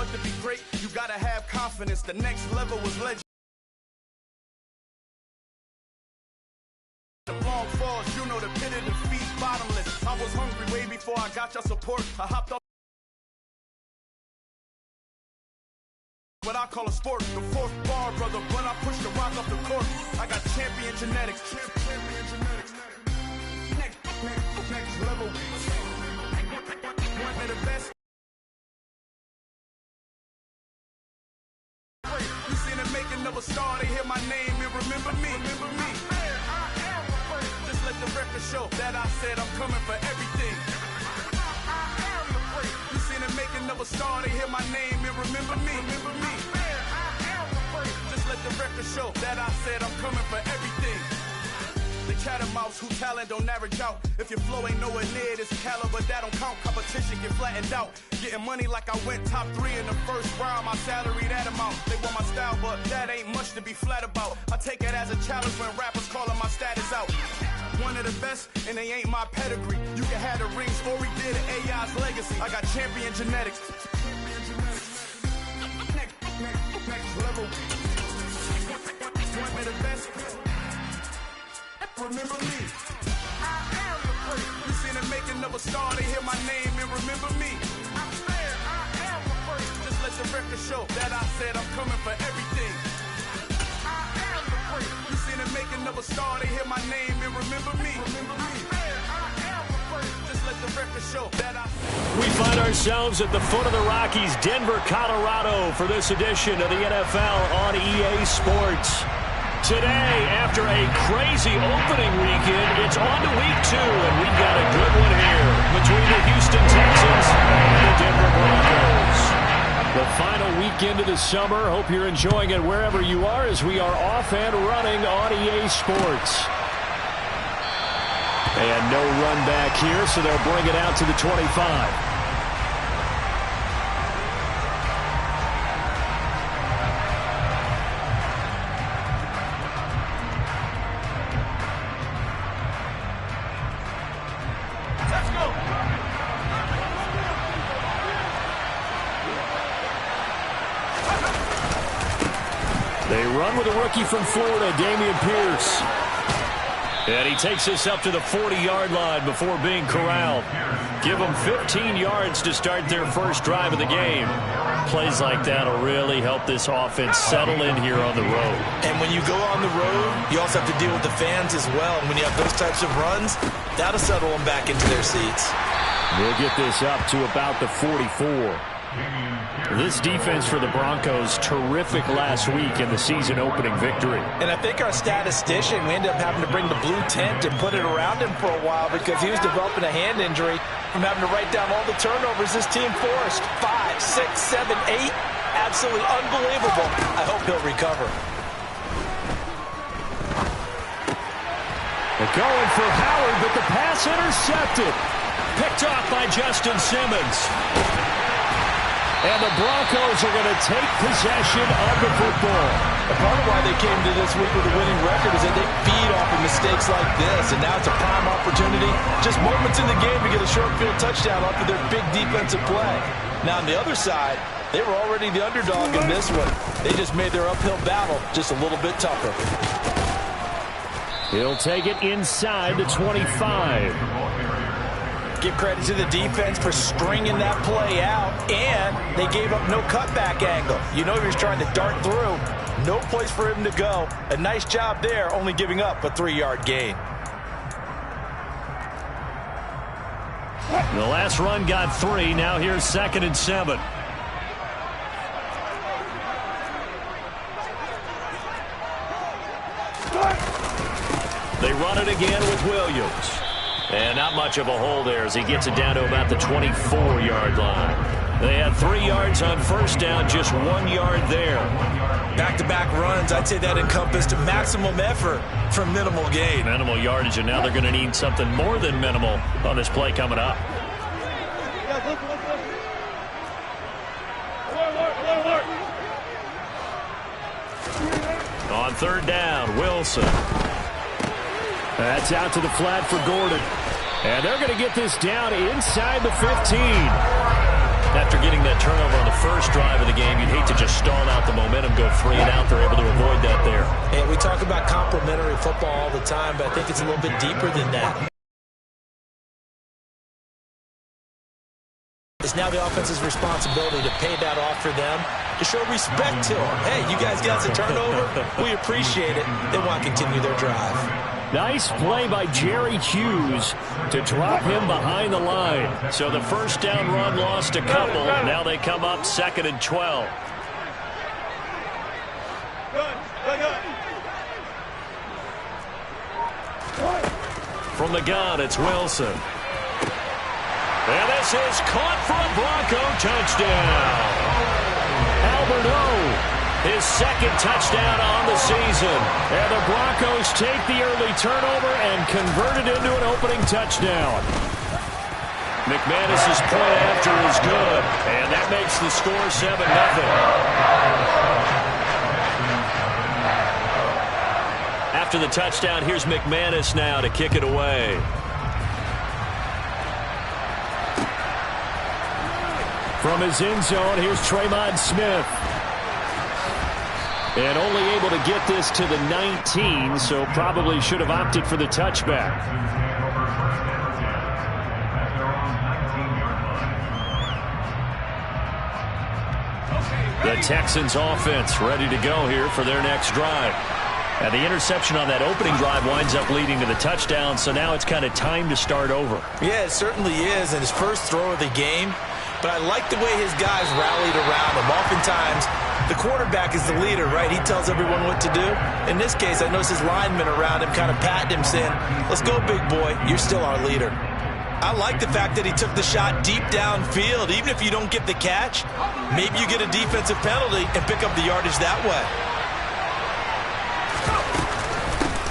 hard to be great, you gotta have confidence. The next level was legend. The long falls, you know the pit of defeat, bottomless. I was hungry way before I got your support. I hopped up what I call a sport. The fourth bar, brother, when I push the rock off the court. I got champion genetics. Champion genetics. Next level. One of the best. You seen the making of a star, they hear my name and remember me. Remember me. Just let the record show that I said I'm coming for everything. You seen the making of a star, they hear my name and remember me. Remember me. Just let the record show that I said I'm coming for everything. The catamounts who talent don't average out. If your flow ain't nowhere near this caliber, that don't count. Competition get flattened out. Getting money like I went top 3 in the first round. My salary that amount. They want my style, but that ain't much to be flat about. I take it as a challenge when rappers calling my status out. One of the best, and they ain't my pedigree. You can have the rings, or we did it, AI's legacy. I got champion genetics. Next level. One of the best. Remember me. You seen the making of a star, they hear my name and remember me. Just let the record show that I said I'm coming for everything. You seen the making of a star, they hear my name and remember me. Just let the record show that I. We find ourselves at the foot of the Rockies, Denver, Colorado, for this edition of the NFL on EA Sports. Today, after a crazy opening weekend, it's on to week 2, and we've got a good one here between the Houston Texans and the Denver Broncos. The final weekend of the summer. Hope you're enjoying it wherever you are as we are off and running on EA Sports. And no run back here, so they'll bring it out to the 25. They run with a rookie from Florida, Dameon Pierce. And he takes this up to the 40-yard line before being corralled. Give them 15 yards to start their first drive of the game. Plays like that will really help this offense settle in here on the road. And when you go on the road, you also have to deal with the fans as well. And when you have those types of runs, that'll settle them back into their seats. We'll get this up to about the 44. This defense for the Broncos, terrific last week in the season-opening victory. And I think our statistician, we ended up having to bring the blue tent and put it around him for a while because he was developing a hand injury from having to write down all the turnovers this team forced. 5, 6, 7, 8. Absolutely unbelievable. I hope he'll recover. They're going for Howard, but the pass intercepted. Picked off by Justin Simmons. And the Broncos are going to take possession of the football. And part of why they came to this week with a winning record is that they feed off of mistakes like this. And now it's a prime opportunity, just moments in the game to get a short field touchdown off of their big defensive play. Now on the other side, they were already the underdog in this one. They just made their uphill battle just a little bit tougher. He'll take it inside the 25. Give credit to the defense for stringing that play out, and they gave up no cutback angle. You know he was trying to dart through. No place for him to go. A nice job there, only giving up a 3-yard gain. The last run got 3. Now here's 2nd and 7. They run it again with Williams. And not much of a hole there as he gets it down to about the 24-yard line. They had 3 yards on first down, just 1 yard there. Back-to-back runs, I'd say that encompassed maximum effort for minimal gain. Minimal yardage, and now they're going to need something more than minimal on this play coming up. On 3rd down, Wilson. That's out to the flat for Gordon. And they're going to get this down inside the 15. After getting that turnover on the first drive of the game, you'd hate to just stall out the momentum, go 3 and out. They're able to avoid that there. And we talk about complementary football all the time, but I think it's a little bit deeper than that. It's now the offense's responsibility to pay that off for them, to show respect to them. Hey, you guys got a turnover? We appreciate it. They want to continue their drive. Nice play by Jerry Hughes to drop him behind the line. So the first down run lost a couple. Now they come up 2nd and 12. From the gun, it's Wilson. And this is caught for a Bronco touchdown. Albert O, his 2nd touchdown on the season. And the Broncos take the early turnover and convert it into an opening touchdown. McManus's point after is good, and that makes the score 7-0. After the touchdown, here's McManus now to kick it away. From his end zone, here's Tremont Smith. And only able to get this to the 19, so probably should have opted for the touchback. The Texans offense ready to go here for their next drive. And the interception on that opening drive winds up leading to the touchdown, so now it's kind of time to start over. Yeah, it certainly is, and his first throw of the game. But I like the way his guys rallied around him. Oftentimes, the quarterback is the leader, right? He tells everyone what to do. In this case, I noticed his linemen around him kind of patting him, saying, let's go, big boy. You're still our leader. I like the fact that he took the shot deep downfield. Even if you don't get the catch, maybe you get a defensive penalty and pick up the yardage that way.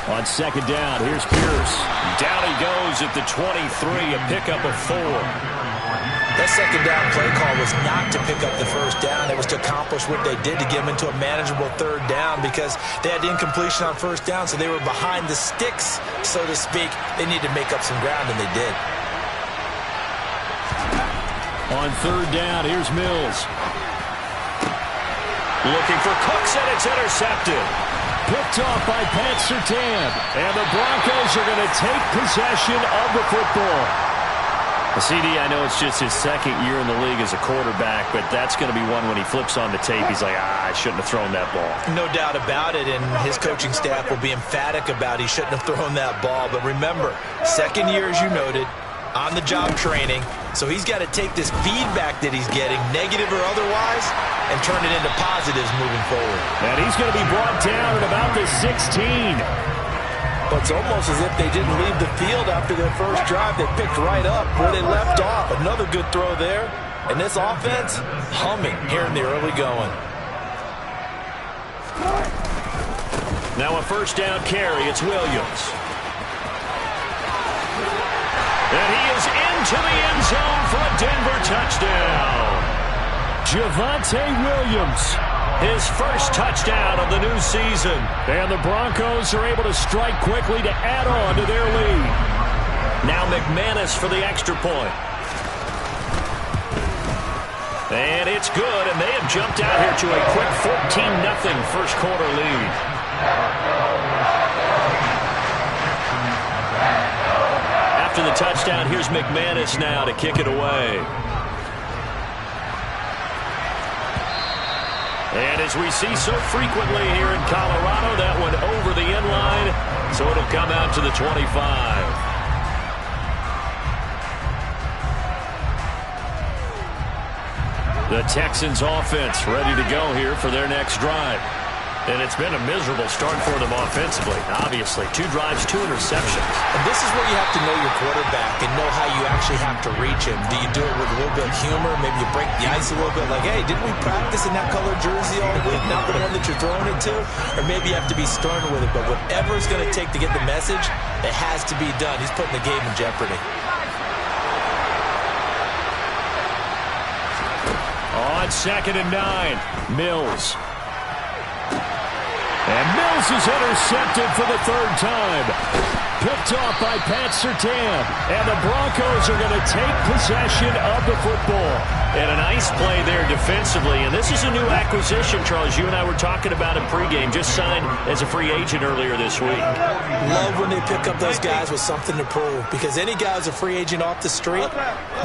On 2nd down, here's Pierce. Down he goes at the 23, a pickup of 4. That 2nd down play call was not to pick up the first down. It was to accomplish what they did, to get them into a manageable 3rd down, because they had incompletion on 1st down, so they were behind the sticks, so to speak. They needed to make up some ground, and they did. On 3rd down, here's Mills. Looking for Cooks, and it's intercepted. Picked off by Pat Surtain. And the Broncos are going to take possession of the football. CD, I know it's just his 2nd year in the league as a quarterback, but that's going to be one when he flips on the tape, he's like, I shouldn't have thrown that ball. No doubt about it, and his coaching staff will be emphatic about he shouldn't have thrown that ball. But remember, 2nd year, as you noted, on-the-job training, so he's got to take this feedback that he's getting, negative or otherwise, and turn it into positives moving forward. And he's going to be brought down at about the 16. But it's almost as if they didn't leave the field after their first drive. They picked right up where they left off. Another good throw there. And this offense, humming here in the early going. Now a 1st down carry. It's Williams. And he is into the end zone for a Denver touchdown. Javonte Williams. His first touchdown of the new season. And the Broncos are able to strike quickly to add on to their lead. Now McManus for the extra point. And it's good, and they have jumped out here to a quick 14-0 first quarter lead. After the touchdown, here's McManus now to kick it away. And as we see so frequently here in Colorado, that one over the end line, so it'll come out to the 25. The Texans offense ready to go here for their next drive. And it's been a miserable start for them offensively, obviously. 2 drives, 2 interceptions. And this is where you have to know your quarterback and know how you actually have to reach him. Do you do it with a little bit of humor? Maybe you break the ice a little bit, like, hey, didn't we practice in that colored jersey all week, not the one that you're throwing it to? Or maybe you have to be stern with it. But whatever it's going to take to get the message, it has to be done. He's putting the game in jeopardy. On 2nd and 9, Mills. And Mills This is intercepted for the third time. Picked off by Pat Surtain. And the Broncos are going to take possession of the football. And a nice play there defensively. And this is a new acquisition, Charles. You and I were talking about in pregame. Just signed as a free agent earlier this week. Love when they pick up those guys with something to prove. Because any guy who's a free agent off the street,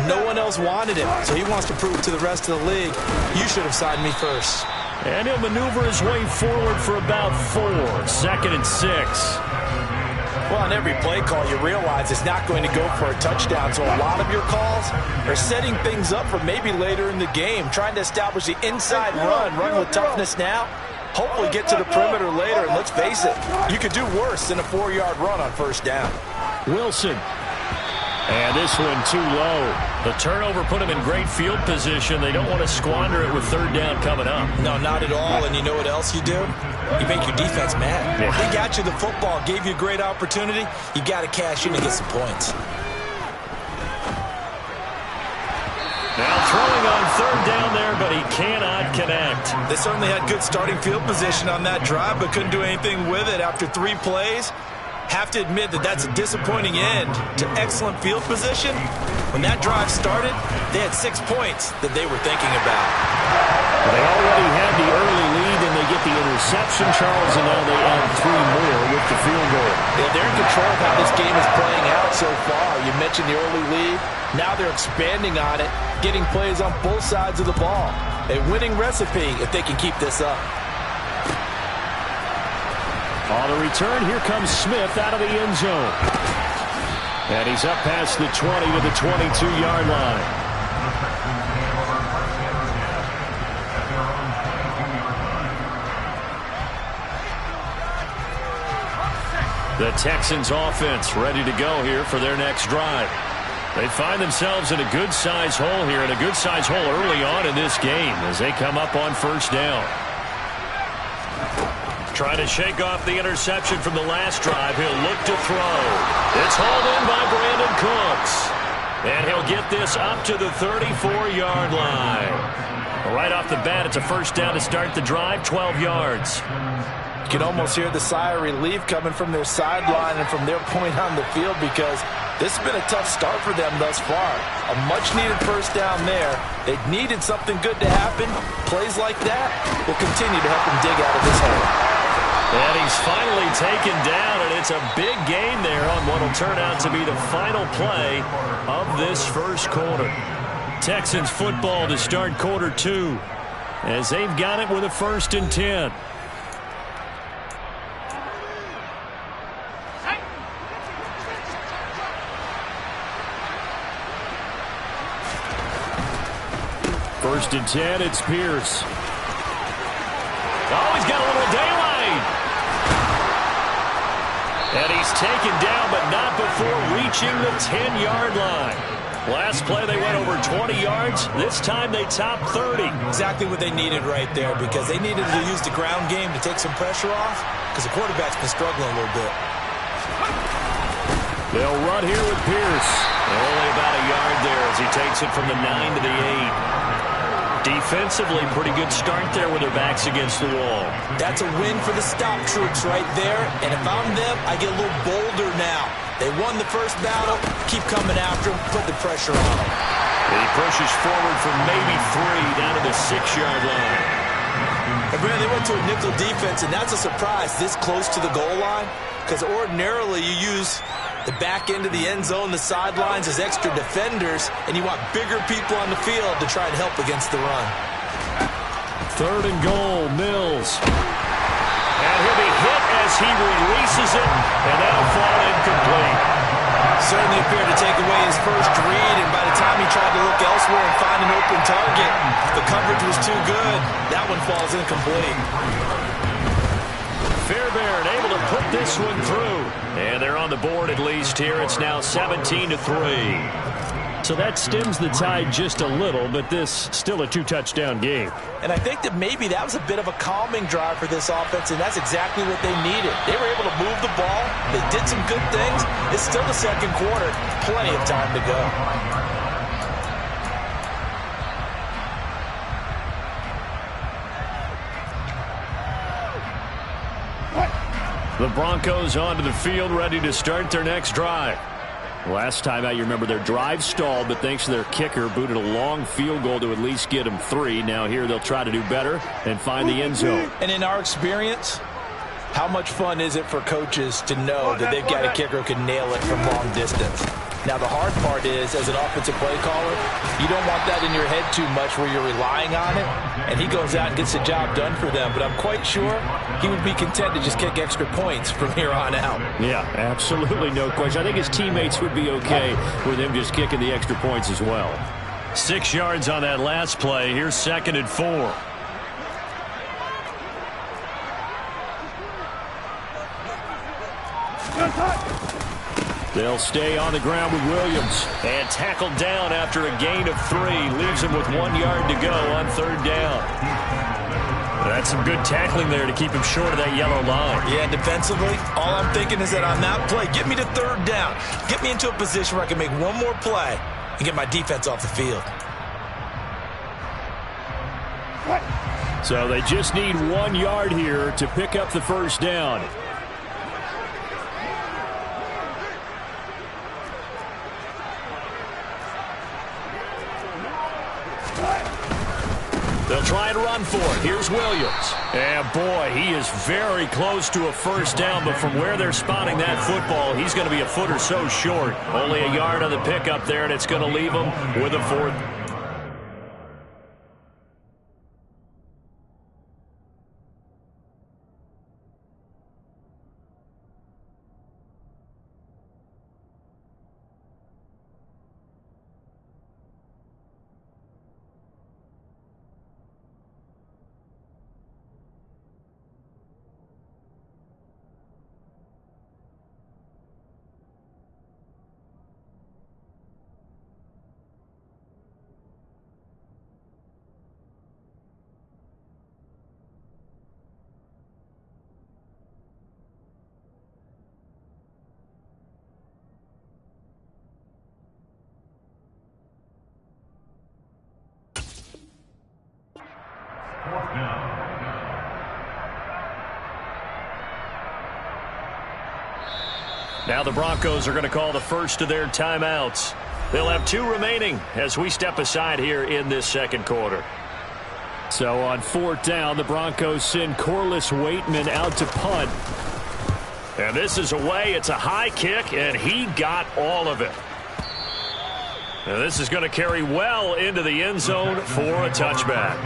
no one else wanted him. So he wants to prove to the rest of the league, you should have signed me first. And he'll maneuver his way forward for about 4. 2nd and 6. Well, on every play call, you realize it's not going to go for a touchdown. So a lot of your calls are setting things up for maybe later in the game, trying to establish the inside run with toughness now. Hopefully get to the perimeter later. And let's face it, you could do worse than a 4-yard run on first down. Wilson. And this one too low. The turnover put him in great field position. They don't want to squander it with third down coming up. No, not at all. And you know what else you do? You make your defense mad. Yeah. They got you the football, gave you a great opportunity. You got to cash in and get some points. Now throwing on third down there, but he cannot connect. They certainly had good starting field position on that drive, but couldn't do anything with it after 3 plays. Have to admit that that's a disappointing end to excellent field position. When that drive started, they had 6 points that they were thinking about. They already had the early lead, and they get the interception, Charles, and now they add 3 more with the field goal. Yeah, they're in control of how this game is playing out so far. You mentioned the early lead. Now they're expanding on it, getting plays on both sides of the ball. A winning recipe if they can keep this up. On the return, here comes Smith out of the end zone. And he's up past the 20 to the 22-yard line. The Texans offense ready to go here for their next drive. They find themselves in a good-sized hole here, and a good-sized hole early on in this game as they come up on first down. Trying to shake off the interception from the last drive. He'll look to throw. It's hauled in by Brandon Cooks. And he'll get this up to the 34-yard line. Right off the bat, it's a first down to start the drive, 12 yards. You can almost hear the sigh of relief coming from their sideline and from their point on the field, because this has been a tough start for them thus far. A much-needed first down there. They needed something good to happen. Plays like that will continue to help them dig out of this hole. And he's finally taken down, and it's a big gain there on what will turn out to be the final play of this first quarter. Texans football to start quarter 2 as they've got it with a 1st and 10. First and 10, it's Pierce. Oh, he's got a little daylight. And he's taken down, but not before reaching the 10-yard line. Last play, they went over 20 yards. This time, they topped 30. Exactly what they needed right there, because they needed to use the ground game to take some pressure off, because the quarterback's been struggling a little bit. They'll run here with Pierce. Only about a yard there as he takes it from the 9 to the 8. Defensively, pretty good start there with their backs against the wall. That's a win for the stop troops right there. And if I'm them, I get a little bolder now. They won the first battle. Keep coming after them. Put the pressure on them. He pushes forward for maybe 3 down to the 6-yard line. And Brad, they went to a nickel defense, and that's a surprise this close to the goal line, because ordinarily you use the back end of the end zone, the sidelines as extra defenders, and you want bigger people on the field to try and help against the run. 3rd and goal, Mills. And he'll be hit as he releases it, and that'll fall incomplete. Certainly appeared to take away his first read, and by the time he tried to look elsewhere and find an open target, the coverage was too good. That one falls incomplete. Fairbairn able to put this one through. And they're on the board at least here. It's now 17-3. So that stems the tide just a little, but this still a 2-touchdown game. And I think that maybe that was a bit of a calming drive for this offense, and that's exactly what they needed. They were able to move the ball. They did some good things. It's still the second quarter. Plenty of time to go. The Broncos onto the field, ready to start their next drive. Last time out, you remember their drive stalled, but thanks to their kicker, booted a long field goal to at least get them 3. Now here they'll try to do better and find the end zone. And in our experience, how much fun is it for coaches to know that they've got a kicker who can nail it from long distance? Now, the hard part is, as an offensive play caller, you don't want that in your head too much where you're relying on it, and he goes out and gets the job done for them. But I'm quite sure he would be content to just kick extra points from here on out. Yeah, absolutely no question. I think his teammates would be okay with him just kicking the extra points as well. 6 yards on that last play. Here's 2nd and 4. They'll stay on the ground with Williams. And tackled down after a gain of 3. Leaves him with 1 yard to go on 3rd down. That's some good tackling there to keep him short of that yellow line. Yeah, defensively, all I'm thinking is that on that play, get me to 3rd down. Get me into a position where I can make one more play and get my defense off the field. So they just need 1 yard here to pick up the 1st down. They'll try and run for it. Here's Williams. And boy, he is very close to a 1st down, but from where they're spotting that football, he's going to be a foot or so short. Only a yard on the pickup there, and it's going to leave him with a 4th. Now the Broncos are going to call the first of their timeouts. They'll have 2 remaining as we step aside here in this 2nd quarter. So on 4th down, the Broncos send Corliss Waitman out to punt. And this is away. It's a high kick, and he got all of it. And this is going to carry well into the end zone for a touchback.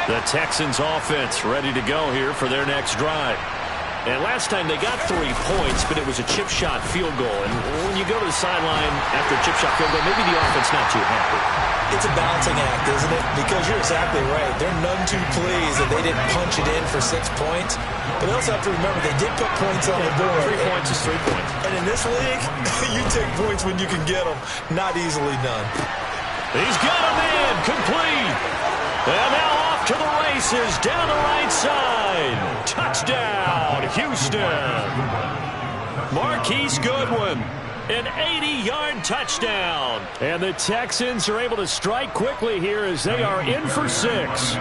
The Texans offense ready to go here for their next drive. And last time they got 3 points, but it was a chip shot field goal. And when you go to the sideline after a chip shot field goal, maybe the offense not too happy. It's a balancing act, isn't it? Because you're exactly right. They're none too pleased that they didn't punch it in for 6 points. But they also have to remember they did put points on the board. 3 points is 3 points. And in this league, you take points when you can get them. Not easily done. He's got a man complete. And now off to the races down the right side. Touchdown, Houston. Marquise Goodwin, an 80-yard touchdown. And the Texans are able to strike quickly here as they are in for 6.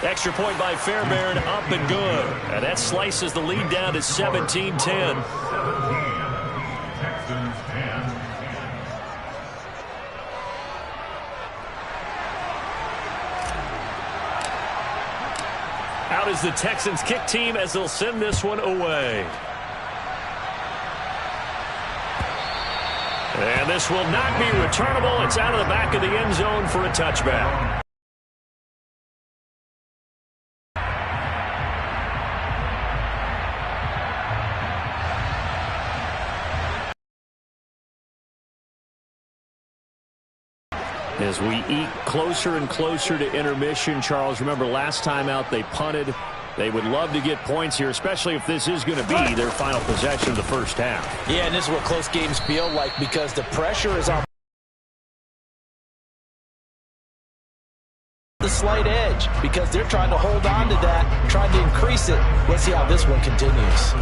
Extra point by Fairbairn, up and good. And that slices the lead down to 17-10. Out is the Texans kick team as they'll send this one away. And this will not be returnable. It's out of the back of the end zone for a touchback. As we eat closer and closer to intermission, Charles, remember last time out they punted. They would love to get points here, especially if this is going to be their final possession of the first half. Yeah, and this is what close games feel like because the pressure is on the slight edge because they're trying to hold on to that, trying to increase it. Let's see how this one continues.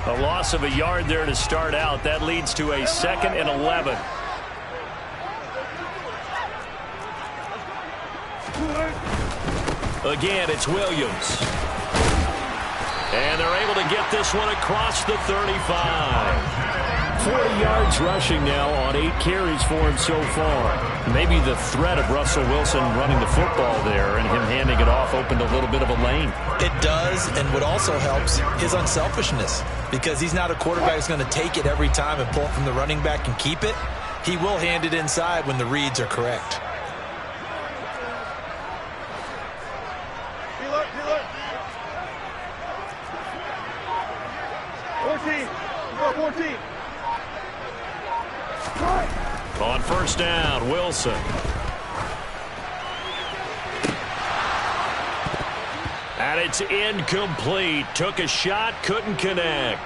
A loss of a yard there to start out. That leads to a 2nd and 11. Again, it's Williams. And they're able to get this one across the 35. 40 yards rushing now on 8 carries for him so far. Maybe the threat of Russell Wilson running the football there and him handing it off opened a little bit of a lane. It does, and what also helps, his unselfishness. Because he's not a quarterback who's going to take it every time and pull it from the running back and keep it. He will hand it inside when the reads are correct. On first down, Wilson. And it's incomplete. Took a shot, couldn't connect.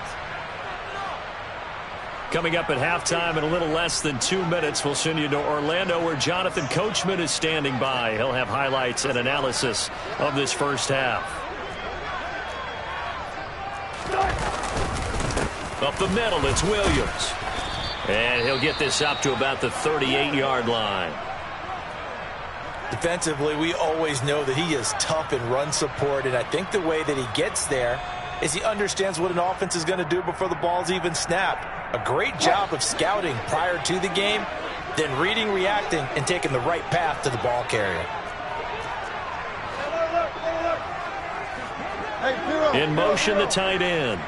Coming up at halftime in a little less than 2 minutes, we'll send you to Orlando where Jonathan Coachman is standing by. He'll have highlights and analysis of this first half. Up the middle, it's Williams. And he'll get this up to about the 38-yard line. Defensively, we always know that he is tough in run support, and I think the way that he gets there is he understands what an offense is going to do before the ball's even snapped. A great job of scouting prior to the game, then reading, reacting, and taking the right path to the ball carrier. In motion, the tight end.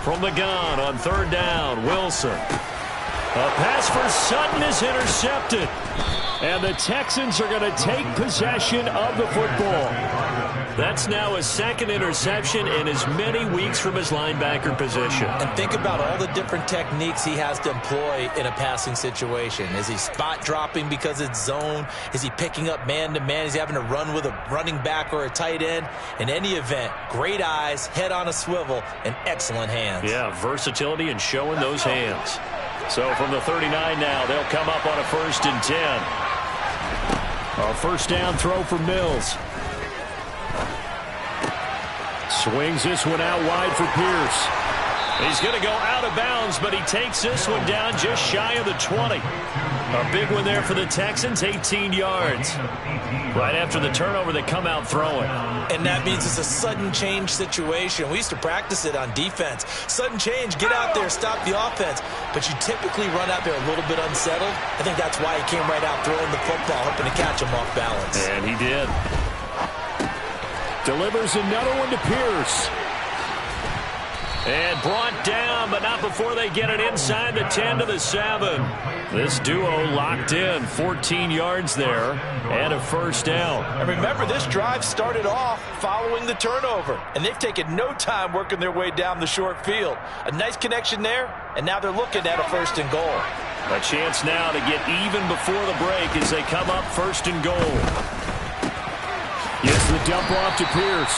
From the gun on third down, Wilson. A pass for Sutton is intercepted. And the Texans are going to take possession of the football. That's now his 2nd interception in as many weeks from his linebacker position. And think about all the different techniques he has to employ in a passing situation. Is he spot dropping because it's zone? Is he picking up man-to-man? Is he having to run with a running back or a tight end? In any event, great eyes, head on a swivel, and excellent hands. Yeah, versatility and showing those hands. So from the 39 now, they'll come up on a 1st and 10. A first down throw for Mills. Swings this one out wide for Pierce. He's going to go out of bounds, but he takes this one down just shy of the 20. A big one there for the Texans, 18 yards. Right after the turnover, they come out throwing. And that means it's a sudden change situation. We used to practice it on defense. Sudden change, get out there, stop the offense. But you typically run out there a little bit unsettled. I think that's why he came right out throwing the football, hoping to catch him off balance. And he did. Delivers another one to Pierce. And brought down, but not before they get it inside the 10 to the 7. This duo locked in, 14 yards there, and a first down. And remember, this drive started off following the turnover, and they've taken no time working their way down the short field. A nice connection there, and now they're looking at a 1st and goal. A chance now to get even before the break as they come up 1st and goal. Yes, the dump off to Pierce.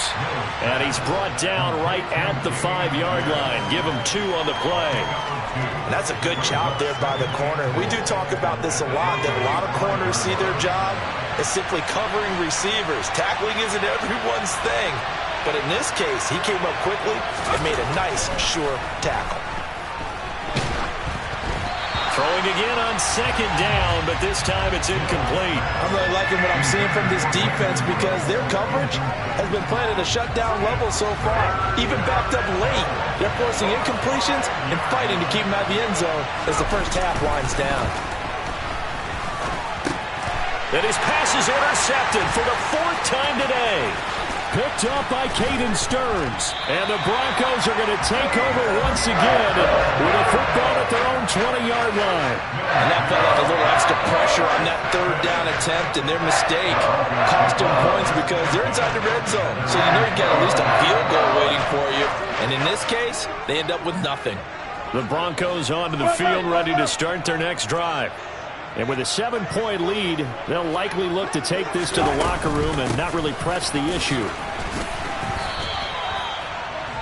And he's brought down right at the 5-yard line. Give him 2 on the play. And that's a good job there by the corner. We do talk about this a lot, that a lot of corners see their job as simply covering receivers. Tackling isn't everyone's thing. But in this case, he came up quickly and made a nice, sure tackle. Throwing again on 2nd down, but this time it's incomplete. I'm really liking what I'm seeing from this defense because their coverage has been playing at a shutdown level so far. Even backed up late, they're forcing incompletions and fighting to keep them out of the end zone as the first half winds down. And his pass is intercepted for the 4th time today. Picked up by Caden Stearns. And the Broncos are going to take over once again with a football at their own 20-yard line. And that felt like a little extra pressure on that 3rd down attempt, and their mistake cost them points because they're inside the red zone. So you know you've got at least a field goal waiting for you. And in this case, they end up with nothing. The Broncos onto the field ready to start their next drive. And with a 7-point lead, they'll likely look to take this to the locker room and not really press the issue.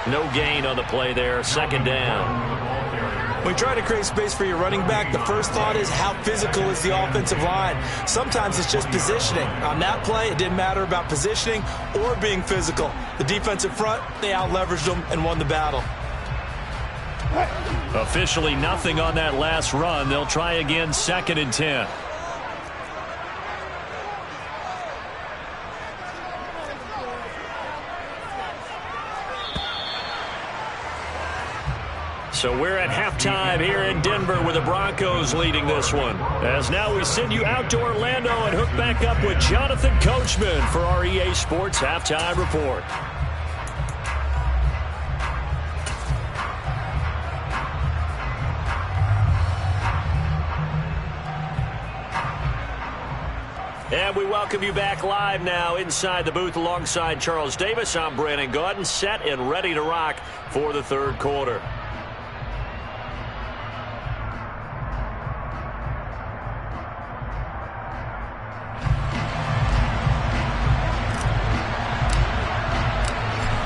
No gain on the play there, 2nd down. When you try to create space for your running back, the first thought is how physical is the offensive line. Sometimes it's just positioning. On that play, it didn't matter about positioning or being physical. The defensive front, they out-leveraged them and won the battle. Officially nothing on that last run. They'll try again, 2nd and 10. So we're at halftime here in Denver with the Broncos leading this one. As now we send you out to Orlando and hook back up with Jonathan Coachman for our EA Sports Halftime Report. And we welcome you back live now inside the booth alongside Charles Davis. I'm Brandon Gaudin, set and ready to rock for the third quarter.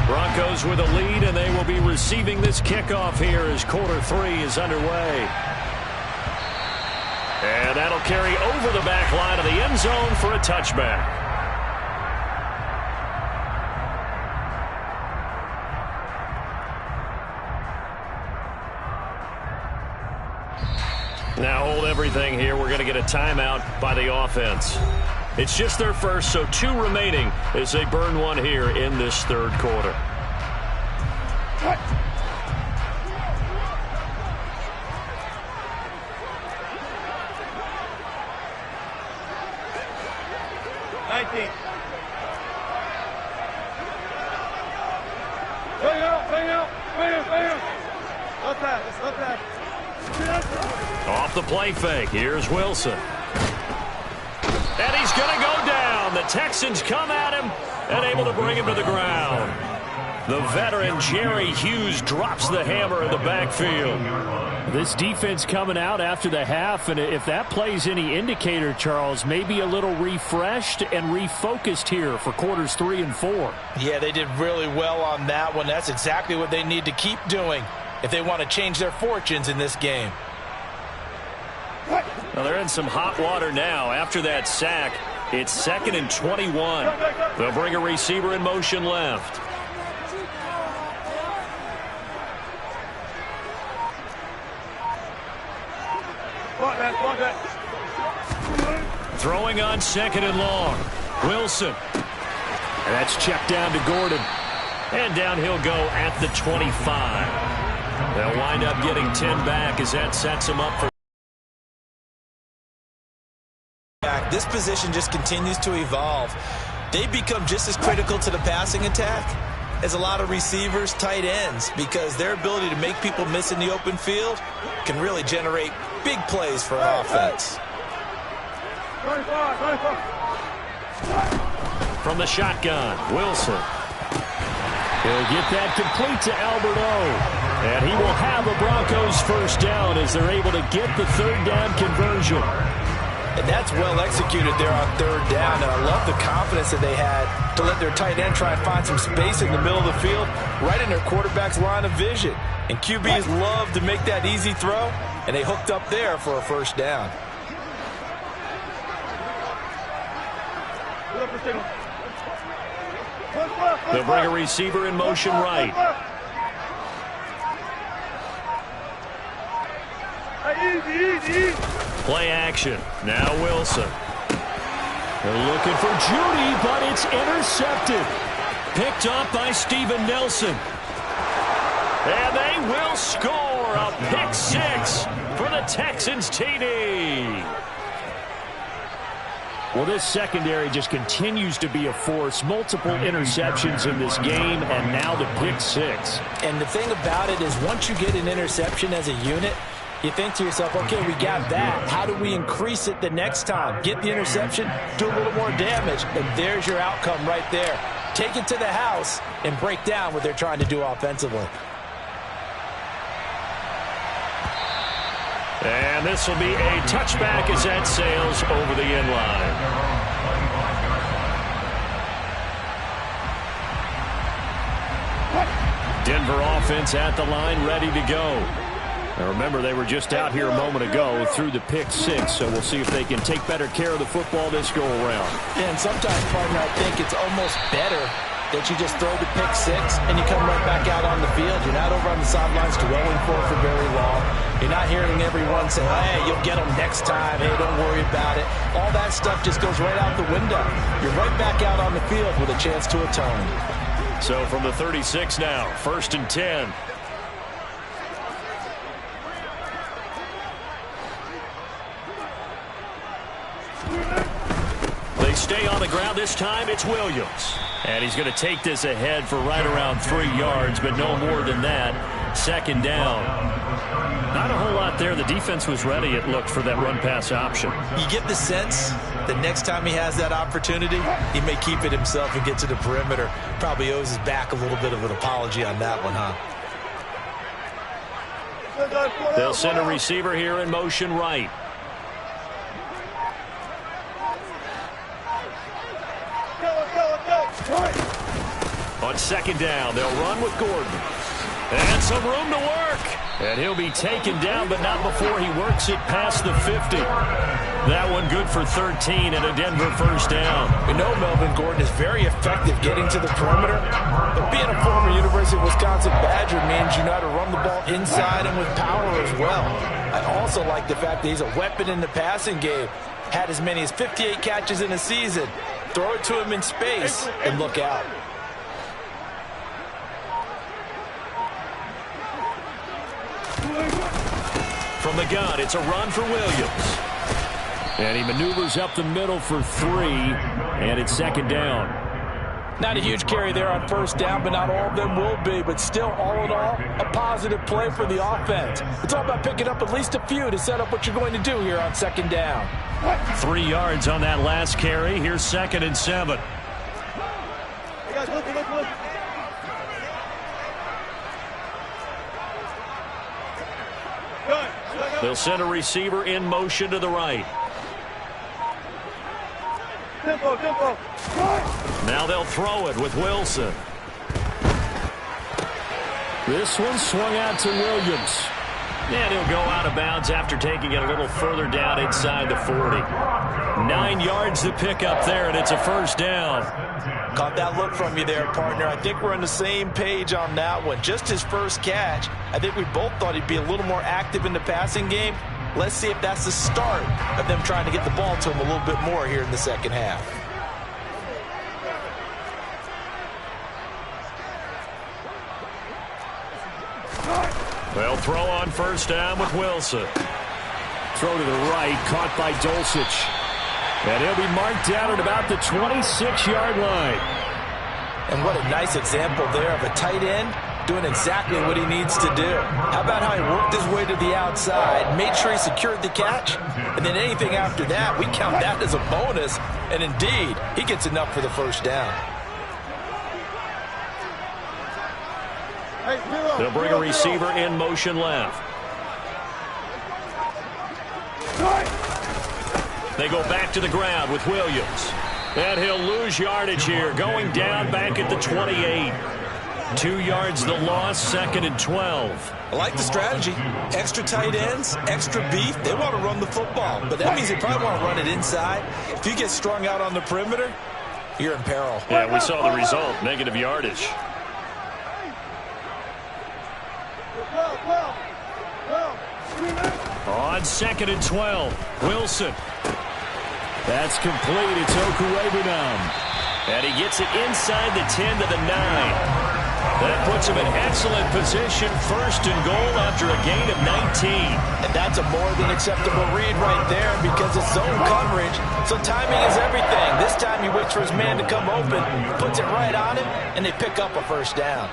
Broncos with a lead, and they will be receiving this kickoff here as quarter 3 is underway. And that'll carry over the back line of the end zone for a touchback. Now hold everything here. We're going to get a timeout by the offense. It's just their first, so 2 remaining as they burn one here in this third quarter. Off the play fake, here's Wilson. And he's going to go down. The Texans come at him and able to bring him to the ground. The veteran Jerry Hughes drops the hammer in the backfield. This defense coming out after the half, and if that plays any indicator, Charles, maybe a little refreshed and refocused here for quarters 3 and 4. Yeah, they did really well on that one. That's exactly what they need to keep doing if they want to change their fortunes in this game. Well, they're in some hot water now. After that sack, it's 2nd and 21. They'll bring a receiver in motion left. Throwing on 2nd and long. Wilson. And that's checked down to Gordon. And down he'll go at the 25. They'll wind up getting 10 back as that sets them up for. This position just continues to evolve. They become just as critical to the passing attack as a lot of receivers, tight ends, because their ability to make people miss in the open field can really generate big plays for an offense. From the shotgun, Wilson. He'll get that complete to Alberto. And he will have a Broncos first down as they're able to get the third down conversion. And that's well executed there on third down. And I love the confidence that they had to let their tight end try and find some space in the middle of the field, right in their quarterback's line of vision. And QBs love to make that easy throw, and they hooked up there for a first down. They'll bring a receiver in motion right. Play action. Now Wilson. They're looking for Judy, but it's intercepted. Picked up by Steven Nelson. And they will score a pick 6 for the Texans TD. Well, this secondary just continues to be a force. Multiple interceptions in this game, and now the pick 6. And the thing about it is once you get an interception as a unit, you think to yourself, okay, we got that. How do we increase it the next time? Get the interception, do a little more damage, and there's your outcome right there. Take it to the house and break down what they're trying to do offensively. And this will be a touchback as that sails over the end line. Denver offense at the line, ready to go. Now remember, they were just out here a moment ago through the pick six, so we'll see if they can take better care of the football this go-around. And sometimes, partner, I think it's almost better that you just throw the pick six and you come right back out on the field. You're not over on the sidelines dwelling for very long. You're not hearing everyone say, hey, you'll get them next time. Hey, don't worry about it. All that stuff just goes right out the window. You're right back out on the field with a chance to atone. So from the 36 now, 1st and 10. They stay on the ground. This time it's Williams. And he's going to take this ahead for right around 3 yards, but no more than that. 2nd down. Not a whole lot there. The defense was ready, it looked, for that run-pass option. You get the sense that next time he has that opportunity, he may keep it himself and get to the perimeter. Probably owes his back a little bit of an apology on that one, huh? They'll send a receiver here in motion right. On 2nd down, they'll run with Gordon. And some room to work. And he'll be taken down, but not before he works it past the 50. That one good for 13 and a Denver 1st down. We know Melvin Gordon is very effective getting to the perimeter, but being a former University of Wisconsin Badger means you know how to run the ball inside and with power as well. I also like the fact that he's a weapon in the passing game. Had as many as 58 catches in a season. Throw it to him in space and look out. From the gun, it's a run for Williams. And he maneuvers up the middle for 3, and it's 2nd down. Not a huge carry there on 1st down, but not all of them will be. But still, all in all, a positive play for the offense. It's all about picking up at least a few to set up what you're going to do here on 2nd down. 3 yards on that last carry. Here's 2nd and 7. They'll send a receiver in motion to the right. Now they'll throw it with Wilson. This one swung out to Williams. And he'll go out of bounds after taking it a little further down inside the 40. 9 yards to pick up there, and it's a 1st down. Caught that look from you there, partner. I think we're on the same page on that one. Just his first catch. I think we both thought he'd be a little more active in the passing game. Let's see if that's the start of them trying to get the ball to him a little bit more here in the 2nd half. They'll throw on 1st down with Wilson. Throw to the right, caught by Dulcich. And he'll be marked down at about the 26-yard line. And what a nice example there of a tight end doing exactly what he needs to do. How about how he worked his way to the outside, made sure he secured the catch, and then anything after that, we count that as a bonus. And indeed, he gets enough for the 1st down. They'll bring a receiver in motion left. They go back to the ground with Williams. And he'll lose yardage here, going down back at the 28. 2 yards the loss, 2nd and 12. I like the strategy. Extra tight ends, extra beef. They want to run the football, but that means they probably want to run it inside. If you get strung out on the perimeter, you're in peril. Yeah, we saw the result, negative yardage. On 2nd and 12, Wilson. That's complete. It's Okuwebunam. And he gets it inside the 10 to the 9. That puts him in excellent position, 1st and goal after a gain of 19. And that's a more than acceptable read right there because it's zone coverage, so timing is everything. This time he waits for his man to come open, puts it right on him, and they pick up a 1st down.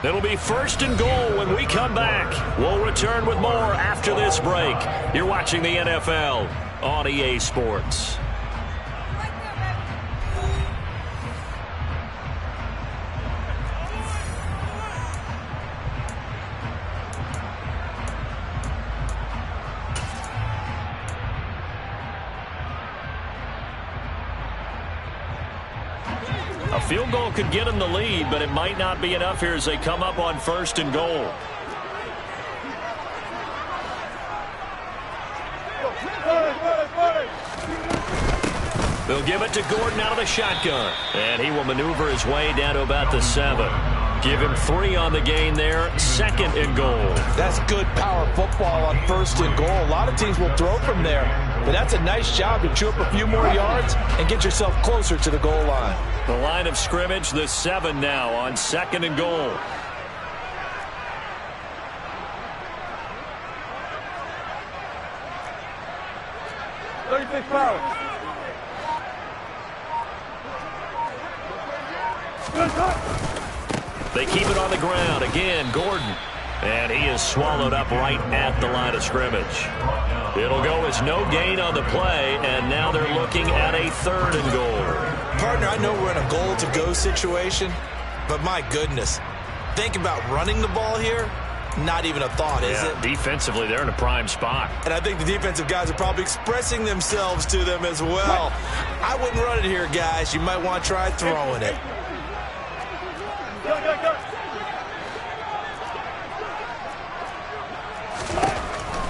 It'll be 1st and goal when we come back. We'll return with more after this break. You're watching the NFL on EA Sports. field goal could get them the lead, but it might not be enough here as they come up on 1st and goal. They'll give it to Gordon out of the shotgun. And he will maneuver his way down to about the 7. Give him 3 on the gain there. 2nd and goal. That's good power football on 1st and goal. A lot of teams will throw from there. But that's a nice job to chew up a few more yards and get yourself closer to the goal line. The line of scrimmage, the 7 now on 2nd and goal. They keep it on the ground. Again, Gordon. And he is swallowed up right at the line of scrimmage. It'll go as no gain on the play, and now they're looking at a 3rd and goal. Partner, I know we're in a goal-to-go situation, but my goodness, think about running the ball here. Not even a thought, is it? Defensively, they're in a prime spot. And I think the defensive guys are probably expressing themselves to them as well. I wouldn't run it here, guys. You might want to try throwing it.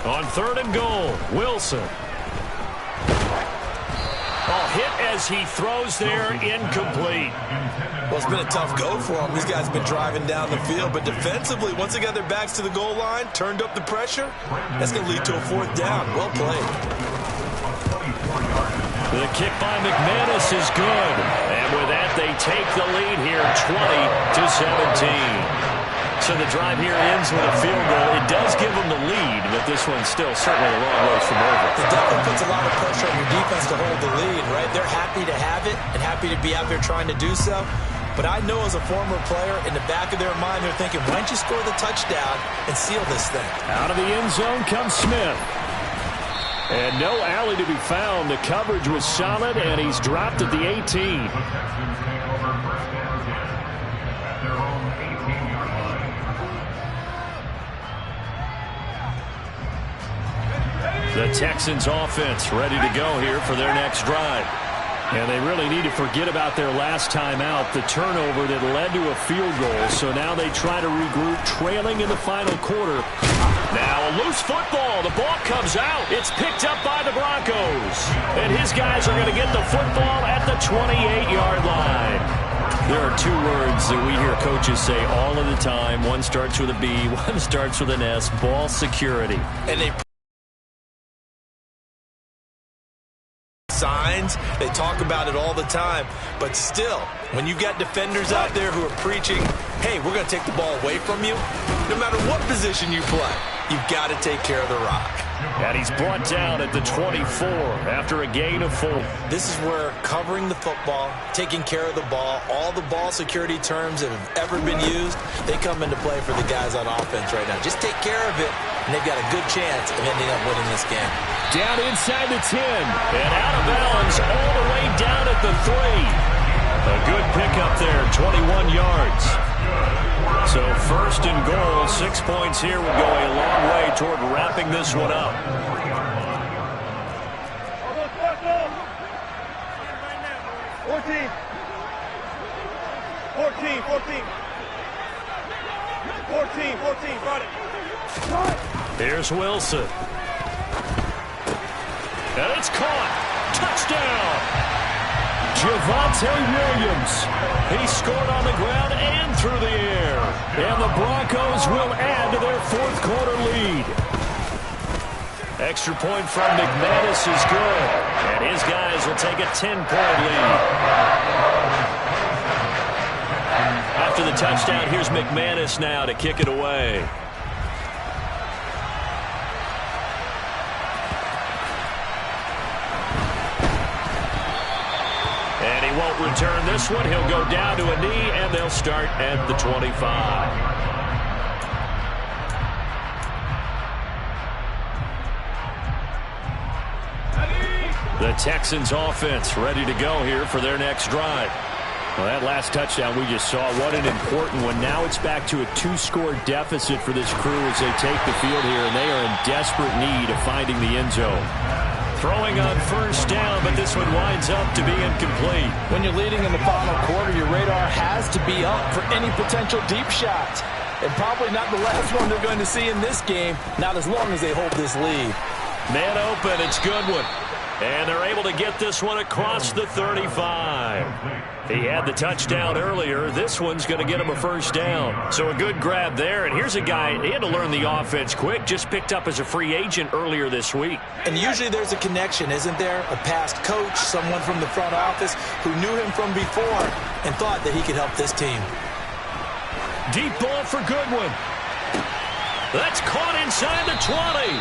On 3rd and goal, Wilson. Hit as he throws there, incomplete. Well, it's been a tough go for them. These guys have been driving down the field, but defensively, once they got their backs to the goal line, turned up the pressure, that's going to lead to a 4th down. Well played. The kick by McManus is good. And with that, they take the lead here, 20-17. So the drive here ends with a field goal. It does give them the lead, but this one's still certainly a long ways from over. It definitely puts a lot of pressure on your defense to hold the lead, right? They're happy to have it and happy to be out there trying to do so. But I know as a former player, in the back of their mind, they're thinking, why don't you score the touchdown and seal this thing? Out of the end zone comes Smith. And no alley to be found. The coverage was solid, and he's dropped at the 18. The Texans offense ready to go here for their next drive. And they really need to forget about their last time out, the turnover that led to a field goal. So now they try to regroup, trailing in the final quarter. Now a loose football. The ball comes out. It's picked up by the Broncos. And his guys are going to get the football at the 28-yard line. There are 2 words that we hear coaches say all of the time. One starts with a B, one starts with an S, ball security. And they signs. They talk about it all the time. But still, when you've got defenders out there who are preaching, hey, we're going to take the ball away from you, no matter what position you play, you've got to take care of the rock. And he's brought down at the 24 after a gain of 4. This is where covering the football, taking care of the ball, all the ball security terms that have ever been used, they come into play for the guys on offense right now. Just take care of it, and they've got a good chance of ending up winning this game. Down inside the 10, and out of bounds all the way down at the 3. A good pickup there, 21 yards. So 1st and goal, 6 points here would go a long way toward wrapping this one up. Here's Wilson. And it's caught. Touchdown. Javonte Williams. He scored on the ground and through the air. And the Broncos will add to their 4th quarter lead. Extra point from McManus is good. And his guys will take a 10-point lead. After the touchdown, here's McManus now to kick it away. Won't return this one. He'll go down to a knee, and they'll start at the 25. The Texans offense ready to go here for their next drive. Well, that last touchdown we just saw, what an important one. Now it's back to a 2-score deficit for this crew as they take the field here, and they are in desperate need of finding the end zone. Throwing on first down, but this one winds up to be incomplete. When you're leading in the final quarter, your radar has to be up for any potential deep shots. And probably not the last one they're going to see in this game, not as long as they hold this lead. Man open, it's Goodwin. And they're able to get this one across the 35. He had the touchdown earlier. This one's going to get him a first down. So a good grab there. And here's a guy, he had to learn the offense quick, just picked up as a free agent earlier this week. And usually there's a connection, isn't there? A past coach, someone from the front office who knew him from before and thought that he could help this team. Deep ball for Goodwin. That's caught inside the 20.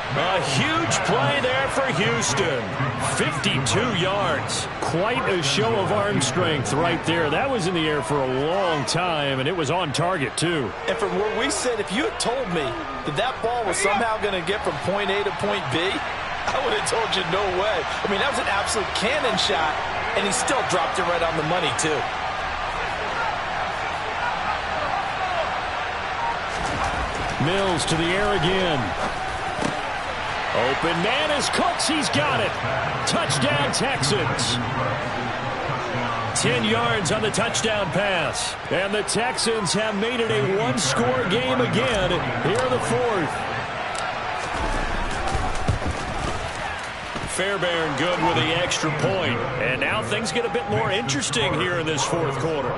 A huge play there for Houston. 52 yards. Quite a show of arm strength right there. That was in the air for a long time, and it was on target, too. And from where we sit, if you had told me that that ball was somehow going to get from point A to point B, I would have told you no way. I mean, that was an absolute cannon shot, and he still dropped it right on the money, too. Mills to the air again. Open man is Cooks. He's got it. Touchdown, Texans. 10 yards on the touchdown pass. And the Texans have made it a one-score game again here in the fourth. Fairbairn good with the extra point. And now things get a bit more interesting here in this fourth quarter.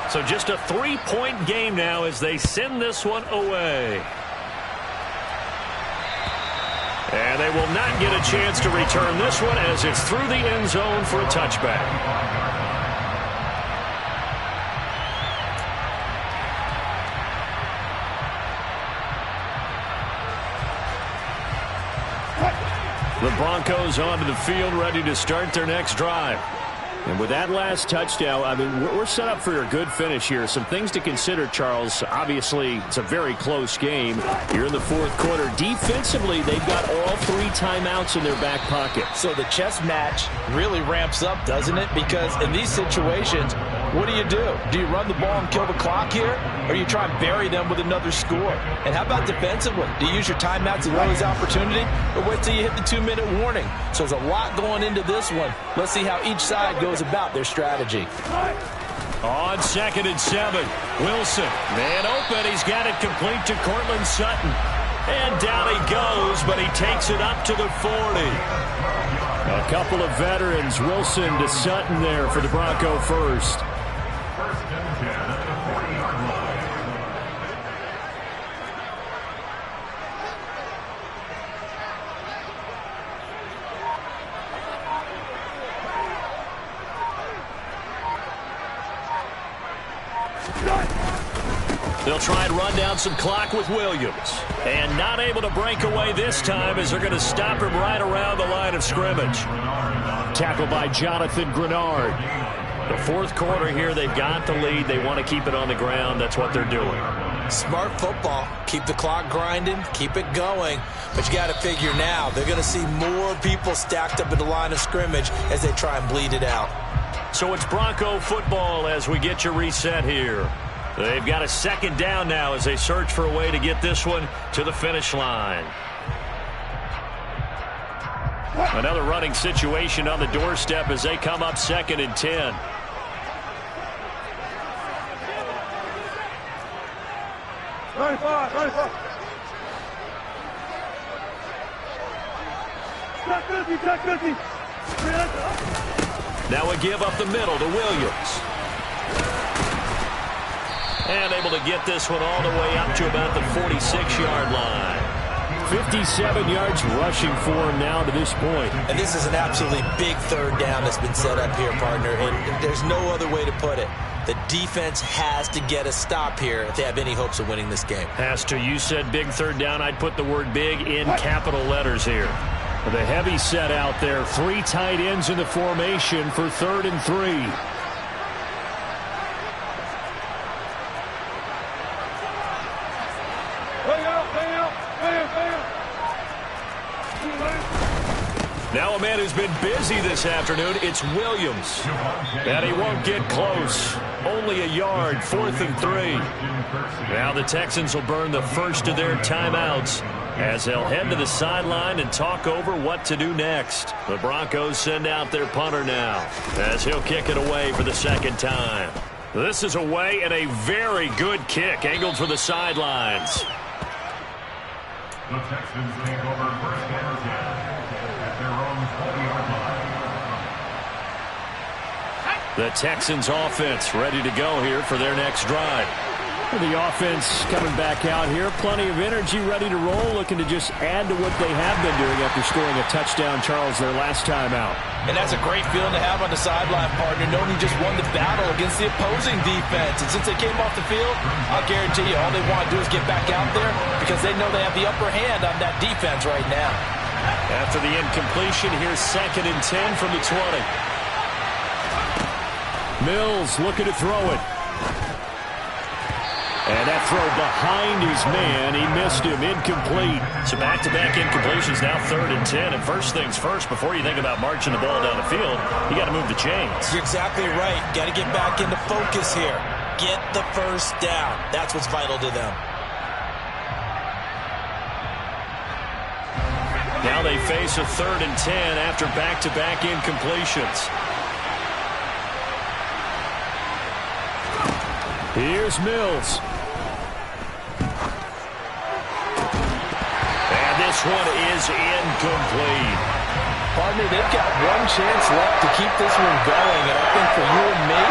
So just a 3-point game now as they send this one away. And they will not get a chance to return this one as it's through the end zone for a touchback. The Broncos onto the field ready to start their next drive. And with that last touchdown, I mean, we're set up for a good finish here. Some things to consider, Charles. Obviously, it's a very close game. You're in the fourth quarter. Defensively, they've got all 3 timeouts in their back pocket. So the chess match really ramps up, doesn't it? Because in these situations, what do? Do you run the ball and kill the clock here? Or you try and bury them with another score? And how about defensively? Do you use your timeouts as well as opportunity? Or wait till you hit the 2-minute warning? So there's a lot going into this one. Let's see how each side goes about their strategy. On 2nd and 7, Wilson. Man open. He's got it complete to Cortland Sutton. And down he goes, but he takes it up to the 40. A couple of veterans, Wilson to Sutton there for the Bronco first. They'll try and run down some clock with Williams. And not able to break away this time as they're going to stop him right around the line of scrimmage. Tackled by Jonathan Grenard. The fourth quarter here, they've got the lead. They want to keep it on the ground. That's what they're doing. Smart football. Keep the clock grinding. Keep it going. But you got to figure now, they're going to see more people stacked up at the line of scrimmage as they try and bleed it out. So it's Bronco football as we get you reset here. They've got a 2nd down now as they search for a way to get this one to the finish line. Another running situation on the doorstep as they come up 2nd and 10. Now we give up the middle to Williams. And able to get this one all the way up to about the 46-yard line. 57 yards rushing for him now to this point. And this is an absolutely big 3rd down that's been set up here, partner. And there's no other way to put it. The defense has to get a stop here if they have any hopes of winning this game. Has to. You said big 3rd down. I'd put the word big in capital letters here. The heavy set out there. 3 tight ends in the formation for 3rd and 3. Now a man who's been busy this afternoon, it's Williams. And he won't get close. Only a yard, 4th and 3. Now the Texans will burn the first of their timeouts as they'll head to the sideline and talk over what to do next. The Broncos send out their punter now as he'll kick it away for the second time. This is away and a very good kick angled for the sidelines. The Texans take over first and 10 at their own 40-yard line. The Texans offense ready to go here for their next drive. The offense coming back out here. Plenty of energy, ready to roll, looking to just add to what they have been doing after scoring a touchdown, Charles, their last time out. And that's a great feeling to have on the sideline, partner, knowing you just won the battle against the opposing defense. And since they came off the field, I'll guarantee you all they want to do is get back out there because they know they have the upper hand on that defense right now. After the incompletion, here's 2nd and 10 from the 20. Mills looking to throw it. And that throw behind his man, he missed him, incomplete. So back-to-back incompletions, now 3rd and 10. And first things first, before you think about marching the ball down the field, you got to move the chains. You're exactly right. Got to get back into focus here. Get the first down. That's what's vital to them. Now they face a 3rd and 10 after back-to-back incompletions. Here's Mills. And this one is incomplete. Partner, they've got one chance left to keep this one going, and I think for you and me,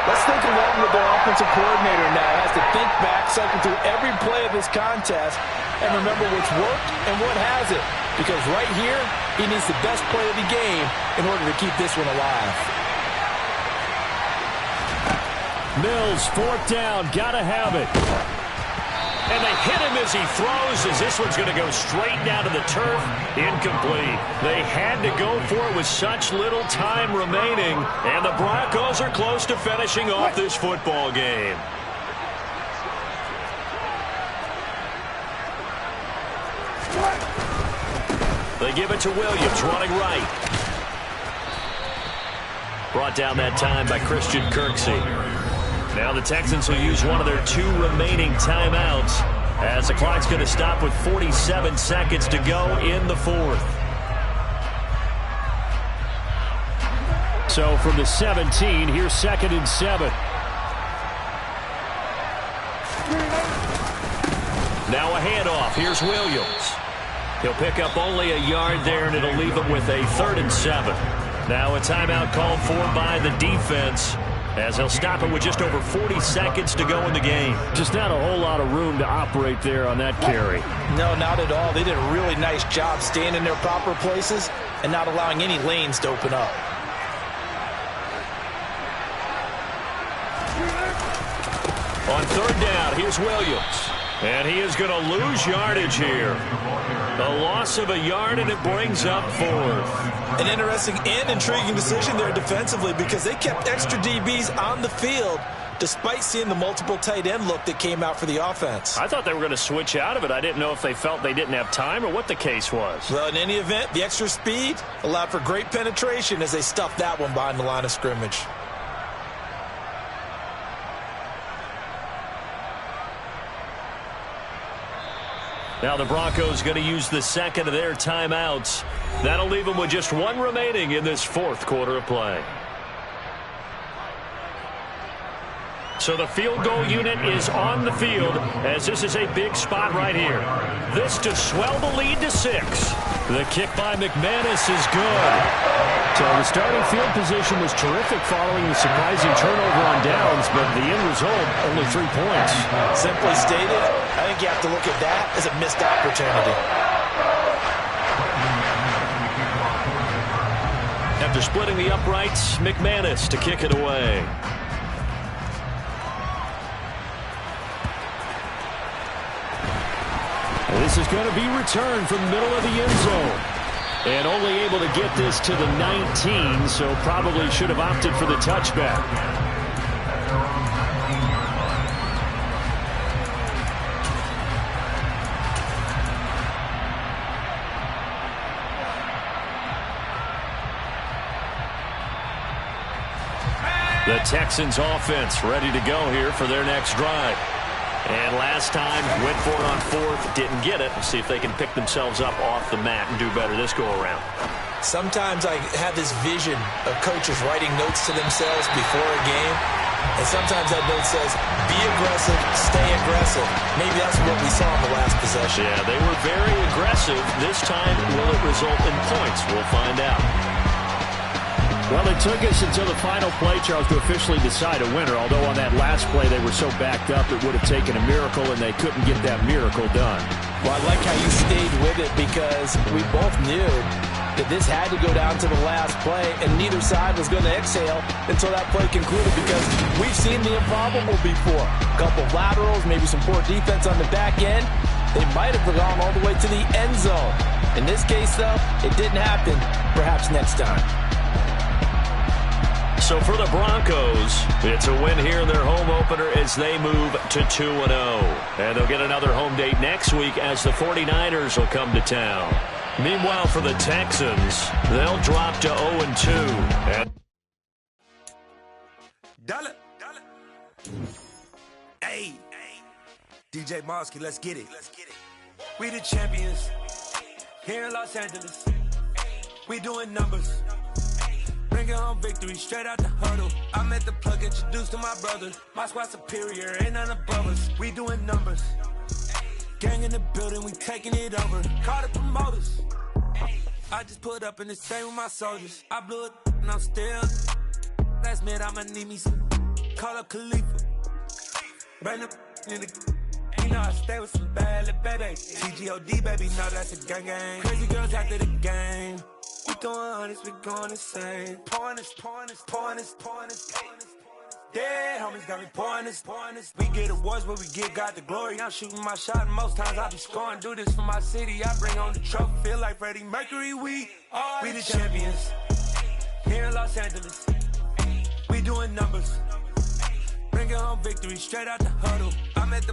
let's think along with their offensive coordinator now. Has to think back, cycle through every play of this contest, and remember what's worked and what hasn't. Because right here, he needs the best play of the game in order to keep this one alive. Mills, 4th down, gotta have it. And they hit him as he throws, as this one's going to go straight down to the turf. Incomplete. They had to go for it with such little time remaining, and the Broncos are close to finishing off this football game. They give it to Williams, running right. Brought down that time by Christian Kirksey. Now the Texans will use one of their 2 remaining timeouts as the clock's going to stop with 47 seconds to go in the 4th. So from the 17, here's 2nd and 7. Now a handoff. Here's Williams. He'll pick up only a yard there, and it'll leave him with a 3rd and 7. Now a timeout called for by the defense, as they'll stop it with just over 40 seconds to go in the game. Just not a whole lot of room to operate there on that carry. No, not at all. They did a really nice job staying in their proper places and not allowing any lanes to open up. On 3rd down, here's Williams. And he is going to lose yardage here. A loss of a yard, and it brings up 4th. An interesting and intriguing decision there defensively because they kept extra DBs on the field despite seeing the multiple tight end look that came out for the offense. I thought they were going to switch out of it. I didn't know if they felt they didn't have time or what the case was. Well, in any event, the extra speed allowed for great penetration as they stuffed that one behind the line of scrimmage. Now the Broncos going to use the 2nd of their timeouts. That'll leave them with just 1 remaining in this 4th quarter of play. So the field goal unit is on the field as this is a big spot right here. This to swell the lead to 6. The kick by McManus is good. So the starting field position was terrific following the surprising turnover on downs, but the end result, only 3 points. Simply stated, I think you have to look at that as a missed opportunity. After splitting the uprights, McManus to kick it away. This is going to be returned from the middle of the end zone. And only able to get this to the 19, so probably should have opted for the touchback. The Texans offense ready to go here for their next drive. And last time, went for it on fourth, didn't get it. Let's see if they can pick themselves up off the mat and do better this go-around. Sometimes I have this vision of coaches writing notes to themselves before a game, and sometimes that note says, be aggressive, stay aggressive. Maybe that's what we saw in the last possession. Yeah, they were very aggressive. This time, will it result in points? We'll find out. Well, it took us until the final play, Charles, to officially decide a winner, although on that last play they were so backed up it would have taken a miracle, and they couldn't get that miracle done. Well, I like how you stayed with it because we both knew that this had to go down to the last play, and neither side was going to exhale until that play concluded because we've seen the improbable before. A couple of laterals, maybe some poor defense on the back end. They might have gone all the way to the end zone. In this case, though, it didn't happen. Perhaps next time. So for the Broncos, it's a win here in their home opener as they move to 2-0. And they'll get another home date next week as the 49ers will come to town. Meanwhile, for the Texans, they'll drop to 0-2. Dollar. Hey, DJ Mosky, let's get it. We the champions here in Los Angeles. We doing numbers. Bringing home victory straight out the huddle. I'm at the plug, introduced to my brother. My squad superior, ain't none above us. We doing numbers. Gang in the building, we taking it over. Call the promoters. I just put up in the same with my soldiers. I blew it and I'm still. Last minute I'ma need me some. Call up Khalifa. Bring up in the. You know I stay with some bad little baby. TGOD baby, no that's a gang. Crazy girls after the game. We doing honest, we going insane. Pouring this. Dead homies got me pouring this. We get awards, but we give God the glory. I'm shooting my shot, and most times I be scoring. Do this for my city, I bring on the trophy. Feel like Freddie Mercury, we the champions. Here in Los Angeles, we doing numbers. Bringing home victory straight out the huddle. I'm at the